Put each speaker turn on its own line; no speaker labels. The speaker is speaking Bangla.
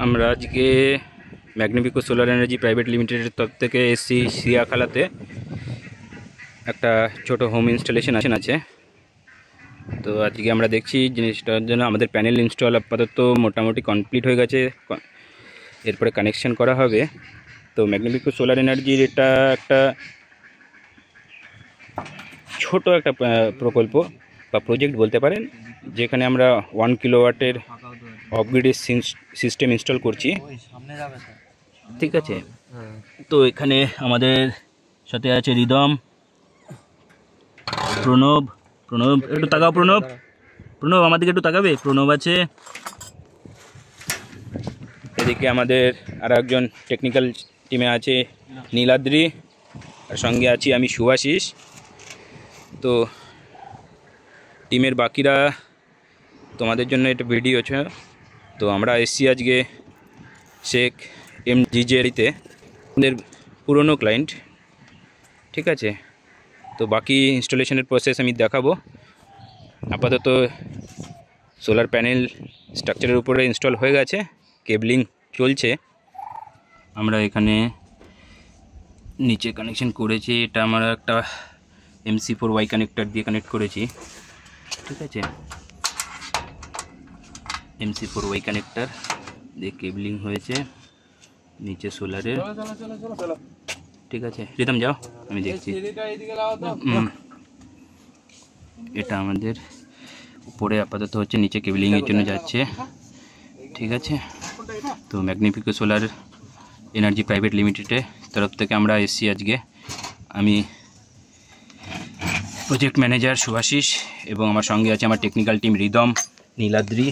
আমরা আজকে ম্যাগনিফিকো সোলার এনার্জি প্রাইভেট লিমিটেডের তরফ থেকে এসছি সিয়াখালাতে। একটা ছোট হোম ইনস্টলেশন আছে। তো আজকে আমরা দেখছি জিনিসটার জন্য আমাদের প্যানেল ইনস্টল আপাতত মোটামুটি কমপ্লিট হয়ে গেছে, এরপরে কানেকশন করা হবে। তো ম্যাগনিফিকো সোলার এনার্জির এটা একটা ছোট একটা প্রকল্প বা প্রজেক্ট বলতে পারেন, যেখানে আমরা 1 কিলোওয়াটের অফগ্রিড সিস্টেম ইনস্টল করছি। ঠিক আছে, তো এখানে আমাদের সাথে আছে রিদম, প্রণব একটু তাকাও। প্রণব আমাদেরকে একটু তাকাবে। প্রণব আছে এদিকে। আমাদের আর একজন টেকনিক্যাল টিমে আছে নীলাদ্রি, আর সঙ্গে আছি আমি সুভাশিস। তো টিমের বাকিরা তোমাদের জন্য একটা ভিডিও আছে। তো আমরা এসছি আজকে শেখ MGJRতে, আমাদের পুরনো ক্লায়েন্ট। ঠিক আছে, তো বাকি ইনস্টলেশনের প্রসেস আমি দেখাবো। আপাতত সোলার প্যানেল স্ট্রাকচারের উপরে ইনস্টল হয়ে গেছে, কেবলিং চলছে। আমরা এখানে নিচে কানেকশন করেছি। এটা আমরা একটা MC4Y কানেক্টর দিয়ে কানেক্ট করেছি। ঠিক আছে, MC4Y কানেক্টর দিয়ে কেবলিং হয়েছে নিচে সোলারের। ঠিক আছে রিদম যাও, আমি দেখছি। এটা আমাদের উপরে আপাতত হচ্ছে, নিচে কেবলিংয়ের জন্য যাচ্ছে। ঠিক আছে, তো ম্যাগনিফিকো সোলার এনার্জি প্রাইভেট লিমিটেডের তরফ থেকে আমরা এসছি আজকে। আমি প্রজেক্ট ম্যানেজার সুভাশিস এবং আমার সঙ্গে আছে আমার টেকনিক্যাল টিম রিদম, নীলাদ্রি।